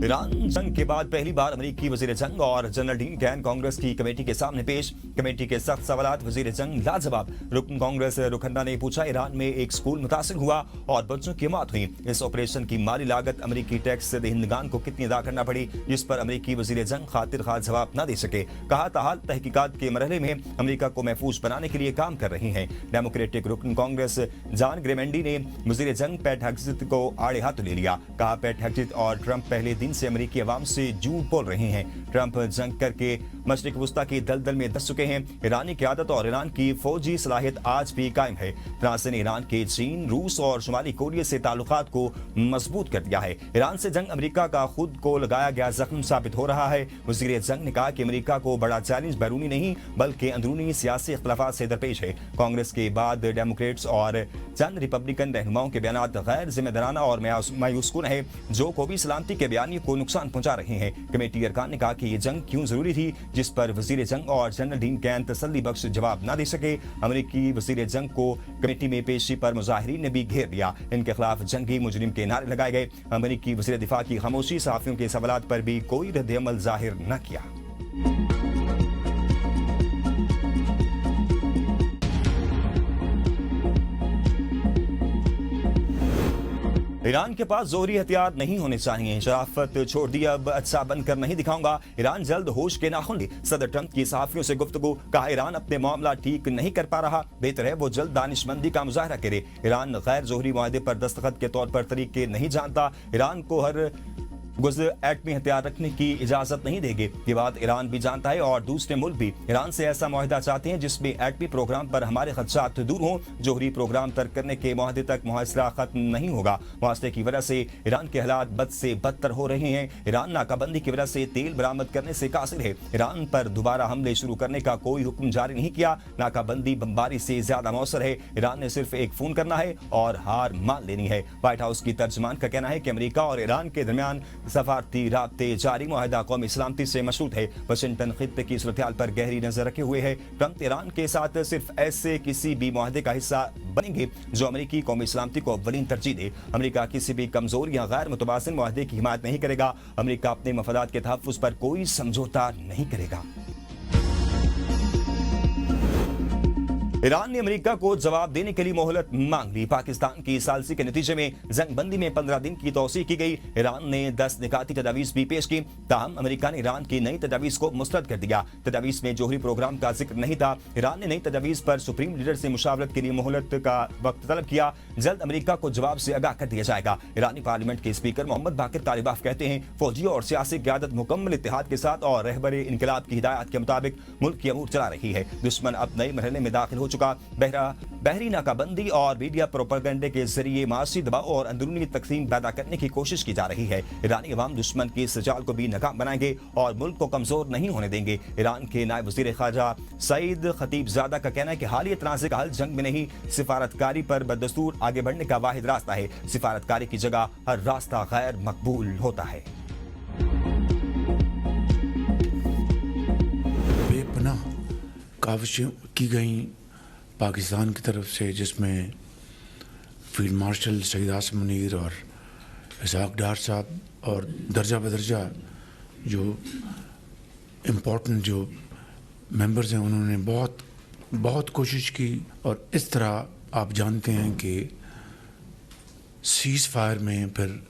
Iran जंग के बाद पहली बार अमेरिकी वजीर जंग और जनरल डीन कैन कांग्रेस की कमेटी के सामने पेश। कमेटी के सख्त सवालात वजीर जंग लाजवाब। रुकन कांग्रेस रुखन्ना ने पूछा, ईरान में एक स्कूल मुतासिर हुआ और बच्चों की मौत हुई। इस ऑपरेशन की माली लागत अमेरिकी टैक्स दहिंदगान को कितनी अदा करना पड़ी, जिस पर अमेरिकी वजीर जंग खातिर खास जवाब न दे सके। कहा, ताहाल तहकीकात के मरहले में अमेरिका को महफूज बनाने के लिए काम कर रही है। डेमोक्रेटिक रुकन कांग्रेस जॉन ग्रेमेंडी ने वजीर जंग पैट हेग्सेथ को आड़े हाथों ले लिया। कहा, पैट हेग्सेथ और ट्रंप पहले दिन से अमेरिकी अवाम से झूठ बोल रहे हैं। ट्रंप जंग करके मशरिक वस्ता की दलदल में धंस चुके हैं। ईरानी क़यादत और ईरान की फौजी सलाहियत आज भी कायम है। फ्रांस ने ईरान के चीन, रूस और शुमाली कोरिया से ताल्लुकात को मजबूत कर दिया है। ईरान से जंग अमेरिका का खुद को लगाया गया जख्म साबित हो रहा है। वज़ीर जंग ने कहा कि अमेरिका को बड़ा चैलेंज बैरूनी नहीं बल्कि अंदरूनी सियासी इख्तिलाफात से दरपेश है। कांग्रेस के बाद डेमोक्रेट्स और चंद रिपब्लिकन रहनुमाओं के बयान गैर जिम्मेदाराना और मायूसकुन है, जो कौमी सलामती के बयानियों को नुकसान पहुंचा रहे हैं। कमेटी अरकान ने कहा कि ये जंग क्यों जरूरी थी, जिस पर वजीर जंग और जनरल डीन कैन तसल्ली बख्श जवाब न दे सके। अमेरिकी वजीर जंग को कमेटी में पेशी पर मुजाहिरीन ने भी घेर लिया। इनके खिलाफ जंगी मुजरिम के नारे लगाए गए। अमेरिकी वजीर दिफा की खामोशी सहाफियों के सवालात पर भी कोई रद्द-ए-अमल जाहिर न किया। ईरान के पास जोहरी हथियार नहीं होने चाहिए। शराफत छोड़ दी, अब अच्छा बनकर नहीं दिखाऊंगा। ईरान जल्द होश के नाखून ले। सदर ट्रंप की सहाफियों से गुफ्तगू। कहा, ईरान अपने मामला ठीक नहीं कर पा रहा, बेहतर है वो जल्द दानिशमंदी का मुजाहरा करे। ईरान गैर जोहरी मुआहदे पर दस्तखत के तौर पर तरीके नहीं जानता। ईरान को हर गुज़र एटमी हथियार रखने की इजाजत नहीं देंगे। ये बात ईरान भी जानता है और दूसरे मुल्क भी। ईरान से ऐसा मुआहदा चाहते हैं जिसमें एटमी प्रोग्राम पर हमारे खदशात दूर हों। जोहरी प्रोग्राम तर्क करने के मुआहदे तक मुहासरा खत्म नहीं होगा। मुआसरे की वजह से ईरान के हालात बद से बदतर हो रहे हैं। ईरान नाकाबंदी की वजह से तेल बरामद करने से कासिर है। ईरान पर दोबारा हमले शुरू करने का कोई हुक्म जारी नहीं किया। नाकाबंदी बमबारी से ज्यादा मौसर है। ईरान ने सिर्फ एक फोन करना है और हार मान लेनी है। व्हाइट हाउस की तर्जमान का कहना है कि अमेरिका और ईरान के दरमियान सफारती राब्ते जारी। मुआहदा कौमी सलामती से मशरूत है। वाशिंगटन खित्ते की सूरत-ए-हाल पर गहरी नजर रखे हुए है। ट्रंप ईरान के साथ सिर्फ ऐसे किसी भी मुआहदे का हिस्सा बनेंगे जो अमेरिकी कौमी सलामती को अव्वलीन तरजीह दे। अमेरिका किसी भी कमजोर या गैर मुतवाज़िन मुआहदे की हिमायत नहीं करेगा। अमेरिका अपने मफादात के तहफ़्फ़ुज़ पर कोई समझौता नहीं करेगा। ईरान ने अमेरिका को जवाब देने के लिए मोहलत मांग ली। पाकिस्तान की सालसी के नतीजे में जंगबंदी में 15 दिन की तौसीह की गई। ईरान ने 10 निकाती तजावीज़ भी पेश की। ताहम अमेरिका ने ईरान की नई तजावीज़ को मुस्तरद कर दिया। तजावीज़ में जोहरी प्रोग्राम का जिक्र नहीं था। ईरान ने नई तजावीज़ पर सुप्रीम लीडर से मुशावरत के लिए मोहलत का वक्त तलब किया। जल्द अमेरिका को जवाब से आगाह कर दिया जाएगा। ईरानी पार्लियामेंट के स्पीकर मोहम्मद बाकिर तालिबाफ कहते हैं, फौजी और सियासी क़यादत मुकम्मल इत्तेहाद के साथ और रहबर इनकलाब की हिदायत के मुताबिक मुल्क की अमूर चला रही है। दुश्मन अब नए मरहले में दाखिल हो चुका। बहरी नाकाबंदी और मीडिया प्रोपेगेंडे के जरिए मासी दबाव और अंदरूनी तकसीम पैदा करने की कोशिश की जा रही है। ईरानी अवाम दुश्मन की इस चाल को भी नाकाम बनाएंगे और मुल्क को कमजोर नहीं होने देंगे। ईरान के नायब वज़ीर ख़ारजा सईद खतीबज़ादा का कहना है कि हालिया तनाज़े का हल जंग में नहीं, सिफारतकारी पर बदस्तूर आगे बढ़ने का वाहिद रास्ता है। सिफारतकारी की जगह हर रास्ता गैर मकबूल होता है। बेपनाह काविशें की गई पाकिस्तान की तरफ से, जिसमें फील्ड मार्शल सईद आसिम मुनीर और इसहाक डार साहब और दर्जा बदर्जा जो इम्पोर्टेंट जो मेंबर्स हैं, उन्होंने बहुत कोशिश की। और इस तरह आप जानते हैं कि सीज़ फायर में फिर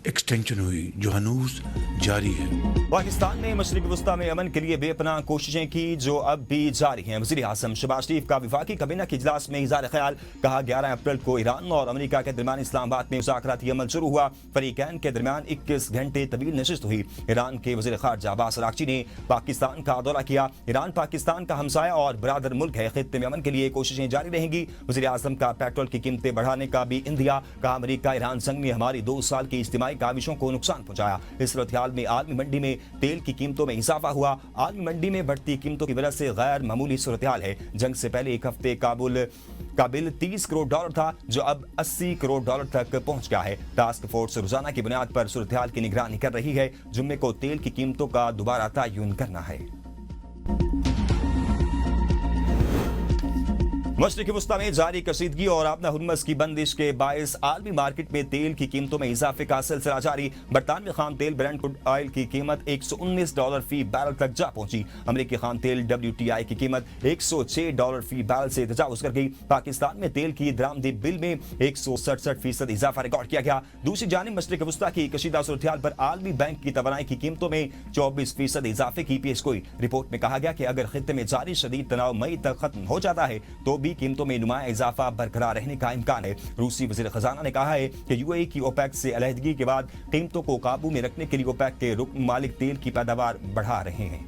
एक्सटेंशन हुई जो हनूज जारी है। पाकिस्तान ने मशरिक वस्ता में अमन के लिए बेपनाह कोशिशें की जो अब भी जारी हैं। वज़ीर आज़म शहबाज शरीफ का वफाकी काबीना के इजलास में इज़हार ख्याल। कहा, 11 अप्रैल को ईरान और अमेरिका के दरमियान इस्लामाबाद में मुज़ाकराती अमल शुरू हुआ। फरीकैन के दरमियान 21 घंटे तवील नशिस्त हुई। ईरान के वज़ीर ख़ारजा अब्बास अराग़ची ने पाकिस्तान का दौरा किया। ईरान पाकिस्तान का हमसाया और बरादर मुल्क है। खित्ते में अमन के लिए कोशिशें जारी रहेंगी। वज़ीर आज़म का पेट्रोल की कीमतें बढ़ाने का भी इंदिया। कहा, अमेरिका ईरान जंग ने हमारी 2 साल की इज्तिमाई काविशों को नुकसान पहुंचाया। इस सूरत-ए-हाल में आलमी मंडी में तेल की कीमतों में इजाफा हुआ। आलमी मंडी में बढ़ती कीमतों की वजह से गैर मामूली सूरत-ए-हाल है। जंग से पहले एक हफ्ते काबिल 30 करोड़ डॉलर था, जो अब 80 करोड़ डॉलर तक पहुंच गया है। टास्क फोर्स रोजाना की बुनियाद पर सूरत-ए-हाल की निगरानी कर रही है। जुम्मे को तेल की कीमतों का दोबारा तयन करना है। मशरिक़ी वुस्ता में जारी कशीदगी और आपना हुर्मस की बंदिश के बायस आलमी मार्केट में तेल की कीमतों में इजाफे का सिलसिला जारी। बरतानवी खाम तेल ब्रेंट क्रूड ऑयल की कीमत $119 फी बैरल तक जा पहुंची। अमरीकी खाम तेल WTI की कीमत $106 फी बैरल से तजावुज कर गई। पाकिस्तान में तेल की दरामदी बिल में 167% इजाफा रिकॉर्ड किया गया। दूसरी जानिब मशरिक़ी वुस्ता की कशीदा सूरत-ए-हाल पर आलमी बैंक की तवानाई की कीमतों में 24% इजाफे की पेशगोई। रिपोर्ट में कहा गया कि अगर खित्ते में जारी शदीद तनाव मई तक खत्म हो जाता है तो भी कीमतों में नुमाया इजाफा बरकरार रहने का इम्कान है। रूसी वज़ीर खजाना ने कहा है कि UAE की ओपेक से अलहदगी के बाद कीमतों को काबू में रखने के लिए ओपेक के रुकन मालिक तेल की पैदावार बढ़ा रहे हैं।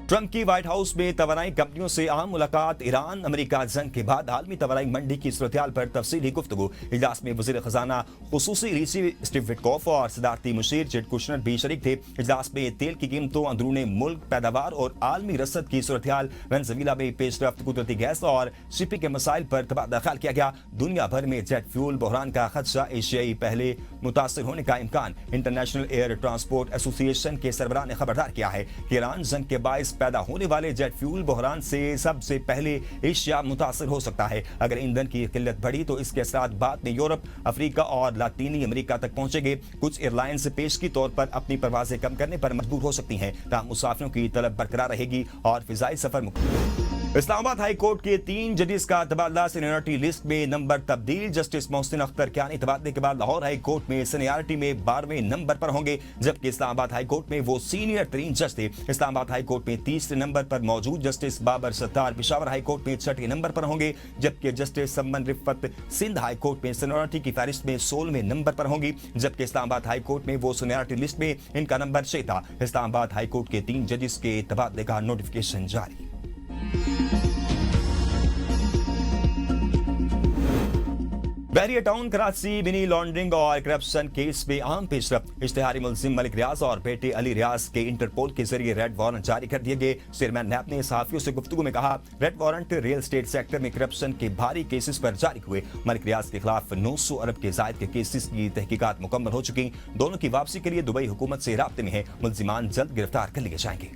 ट्रंप की व्हाइट हाउस में तवानाई कंपनियों से अहम मुलाकात। ईरान अमेरिका जंग के बाद आलमी तवानाई मंडी की सूरत-ए-हाल पर तफसीली गुफ्तगू। इजलास में वज़ीर खजाना खुसूसी रीसी स्टीव विटकॉफ और सदारती मुशीर जेड कुशनर भी शरीक थे। इजलास में तेल की कीमतों, अंदरूनी मुल्क पैदावार और आलमी रसद की सूरत-ए-हाल, वेनेजुएला में पेशरफ्त, कुदरती गैस और शिपिंग के मसाइल पर तबादला ख्याल किया गया। दुनिया भर में जेट फ्यूल बहरान का खदशा, एशियाई पहले मुतासर होने का इम्कान। इंटरनेशनल एयर ट्रांसपोर्ट एसोसिएशन के सरबराह ने खबरदार किया है कि ईरान जंग के बायस पैदा होने वाले जेट फ्यूल बहरान से सबसे पहले एशिया मुतासर हो सकता है। अगर ईंधन की किल्लत बढ़ी तो इसके असरात बाद में यूरोप, अफ्रीका और लातीनी अमेरिका तक पहुंचेंगे। कुछ एयरलाइंस पेशगी तौर पर अपनी परवाजें कम करने पर मजबूर हो सकती हैं। ताहम मुसाफिरों की तलब बरकरार रहेगी और फिजाई सफर इस्लामाबाद हाई कोर्ट के 3 जजेस का तबादला। सीनियरिटी लिस्ट में नंबर तब्दील। जस्टिस मोहसिन अख्तर कियानी तबादले के बाद लाहौर हाई कोर्ट में सीनियरिटी में 12वें नंबर पर होंगे, जबकि इस्लामाबाद हाई कोर्ट में वो सीनियर तरीन जज थे। इस्लामाबाद हाई कोर्ट में 30 नंबर पर मौजूद justice Babar Sattar Peshawar high court में 6 नंबर पर होंगे, जबकि justice Saman Rifat Sindh high court में सीनियरिटी की फहरिस्त में 16वें नंबर पर होंगी, जबकि इस्लामाबाद हाई कोर्ट में वो सीनियरिटी लिस्ट में इनका नंबर 6 था। इस्लामाबाद हाई कोर्ट के 3 जजेस के तबादले का नोटिफिकेशन जारी। बहरिया टाउन कराची मिनी लॉन्ड्रिंग और करप्शन केस में अहम पेशरफ्त। इश्तिहारी मुलजिम मलिक रियाज और बेटे अली रियाज के इंटरपोल के जरिए रेड वारंट जारी कर दिए गए। चेयरमैन नैब ने सहाफियों से गुफ्तगू में कहा, red warrant real estate sector में करप्शन के भारी केसेस पर जारी हुए। मलिक रियाज के खिलाफ 900 अरब के जायद के केसेस की तहकीकात मुकम्मल हो चुकी। दोनों की वापसी के लिए दुबई हुकूमत से राब्ते में है। मुलजिमान जल्द गिरफ्तार कर लिए जाएंगे।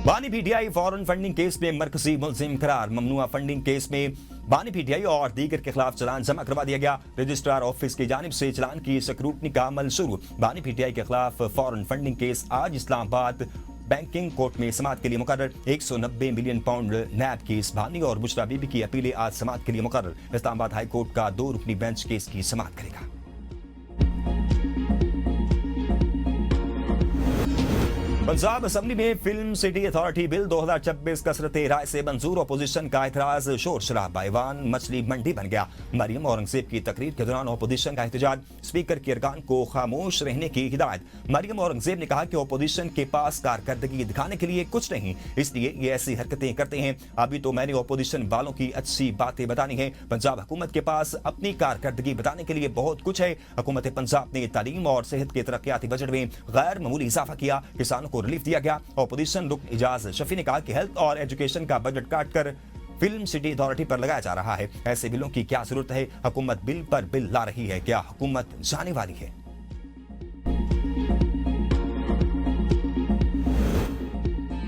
बानी पीटीआई फॉरेन फंडिंग केस में मरकजी मुलजिम करार। ममनुआ फंडिंग केस में बानी पीटीआई और दीगर के खिलाफ चलान जमा करवा दिया गया। रजिस्ट्रार ऑफिस की जानिब से चलान की स्क्रूटनी का अमल शुरू। बानी पीटीआई के खिलाफ फॉरेन फंडिंग केस आज इस्लामाबाद बैंकिंग कोर्ट में समाअत के लिए मुकर्रर। 190 मिलियन पाउंड नैब केस। बानी और बुशरा बीबी की अपीलें आज समाअत के लिए मुकर्रर। इस्लामाबाद हाई कोर्ट का 2 रुकनी बेंच केस की समाअत करेगा। पंजाब असेंबली में फिल्म सिटी अथॉरिटी बिल 2026 कसरत राय से मंजूर। अपोजिशन का एतराज शोर शराबा, ऐवान मछली मंडी बन गया। मरियम औरंगजेब की तकरीर के दौरान अपोजिशन का एहतजाज। स्पीकर के अरकान को खामोश रहने की हिदायत। मरियम औरंगजेब ने कहा कि अपोजिशन के पास कारकर्दगी दिखाने के लिए कुछ नहीं, इसलिए ये ऐसी हरकतें करते हैं। अभी तो मैंने अपोजिशन वालों की अच्छी बातें बतानी है। पंजाब हुकूमत के पास अपनी कारकर्दगी बताने के लिए बहुत कुछ है। हुकूमत पंजाब ने तालीम और सेहत के तरक्याती बजट में गैर मामूली इजाफा किया। किसानों को रिलीफ दिया गया। ऑपोजिशन रुकन इजाज शफी ने कहा कि हेल्थ और एजुकेशन का बजट काटकर फिल्म सिटी अथॉरिटी पर लगाया जा रहा है। ऐसे बिलों की क्या जरूरत है? हुकूमत बिल पर बिल ला रही है। क्या हुकूमत जाने वाली है?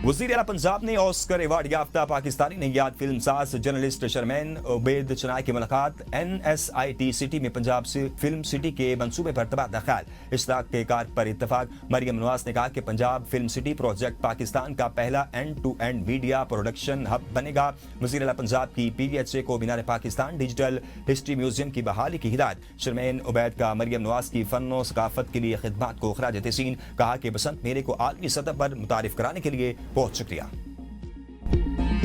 वज़ीर आला पंजाब ने ऑस्कर अवार्ड याफ्ता पाकिस्तानी नैयाद फिल्मसाज जर्नलिस्ट शर्मैन उबैद चनाई की मुलाकात। NSIT सिटी में पंजाब से फिल्म सिटी के मंसूबे पर तबादला ख्याल। इश्तिराक के कार पर इत्तफाक। मरियम नवाज ने कहा कि Punjab film city project Pakistan का पहला end to end media production hub बनेगा। वज़ीर आला पंजाब की PVHA को Minar Pakistan digital history museum की बहाली की हिदायत। शर्मैन उबैद का मरियम नवाज की फन और सकाफत के लिए खिदमत को खराज तहसीन। कहा कि बसंत मेले को आलमी सतह पर मुतारिफ कराने के लिए बहुत शुक्रिया।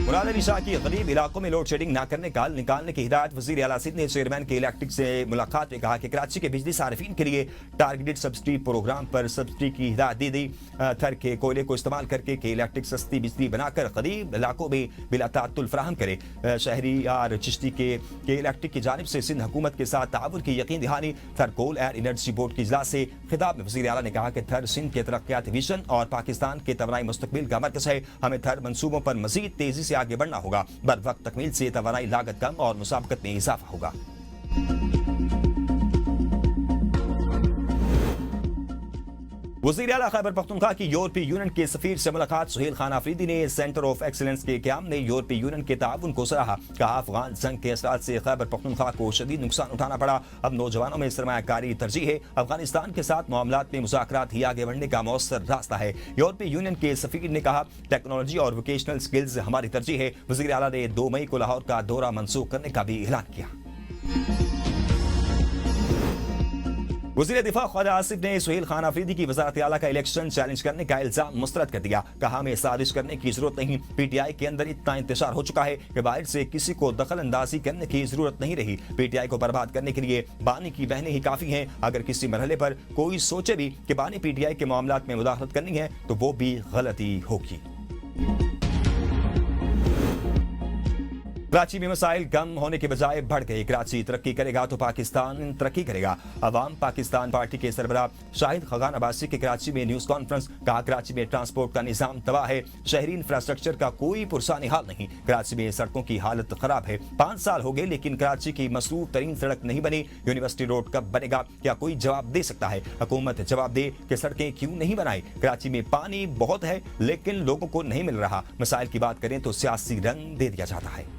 मुराद अली शाह की गरीब इलाकों में लोड शेडिंग न करने का निकालने की हिदायत। वज़ीर आला सिंध ने चेयरमैन के इलेक्ट्रिक से मुलाकात में कहा कि कराची के बिजली सार्फिन के लिए टारगेटेड सब्सिडी प्रोग्राम पर सब्सिडी की हिदायत दी गई। थर के कोयले को इस्तेमाल करके के इलेक्ट्रिक सस्ती बिजली बनाकर गरीब इलाकों में बिला तात्तुल फराहम करे। शहरी यार चिश्ती के इलेक्ट्रिक की जानिब से सिंध हुकूमत के साथ ताउन की यकीन दहानी। थर कोल एंड एनर्जी बोर्ड के इजलास से खिताब में वज़ीर आला ने कहा कि थर सिंध के तरक्याती विजन और पाकिस्तान के तवानाई मुस्तकबिल का मरकज है। हमें थर मंसूबों पर मजीद तेजी से आगे बढ़ना होगा। बर वक्त तकमील से तवानाई लागत कम और मुसाबकत में इजाफा होगा। वज़ीर आला खैबर पख्तूनख्वा की यूरोपीय यूनियन के सफीर से मुलाकात। सुहेल खान आफरीदी ने सेंटर ऑफ एक्सीलेंस के क़याम ने यूरोपीय यूनियन के ताउन को सराहा। कहा अफगान जंग के असरात से खैबर पख्तूनख्वा को शदीद नुकसान उठाना पड़ा। अब नौजवानों में सरमायाकारी तरजीह है। अफगानिस्तान के साथ मामलात में मुज़ाकरात ही आगे बढ़ने का मौसर रास्ता है। यूरोपीय यूनियन के सफीर ने कहा टेक्नोलॉजी और वोकेशनल स्किल्स हमारी तरजीह है। वज़ीर आला ने 2 मई को लाहौर का दौरा मनसूख करने का भी ऐलान किया। वज़ीर दिफा ख्वाजा आसिफ ने सुहेल खान आफरीदी की वज़ारत आला का इलेक्शन चैलेंज करने का इल्जाम मुस्तरद कर दिया। कहा हमें साजिश करने की जरूरत नहीं। पीटीआई के अंदर इतना इंतशार हो चुका है कि बाहर से किसी को दखल अंदाजी करने की जरूरत नहीं रही। पीटीआई को बर्बाद करने के लिए बानी की बहनें ही काफी हैं। अगर किसी मरहले पर कोई सोचे भी कि बानी पीटीआई के मामलात में मुदाखलत करनी है तो वो भी गलती होगी। कराची में मसाइल कम होने के बजाय बढ़ गए। कराची तरक्की करेगा तो पाकिस्तान तरक्की करेगा। अवाम पाकिस्तान पार्टी के सरबराह शाहिद खगान अब्बासी के कराची में न्यूज कॉन्फ्रेंस। कहा कराची में ट्रांसपोर्ट का निजाम तबाह है। शहरी इंफ्रास्ट्रक्चर का कोई पुरसानी हाल नहीं। कराची में सड़कों की हालत खराब है। 5 साल हो गए लेकिन कराची की मसरूफ तरीन सड़क नहीं बनी। यूनिवर्सिटी रोड कब बनेगा? क्या कोई जवाब दे सकता है? हुकूमत जवाब दे कि सड़कें क्यों नहीं बनाई। कराची में पानी बहुत है लेकिन लोगों को नहीं मिल रहा। मसाइल की बात करें तो सियासी रंग दे दिया जाता है।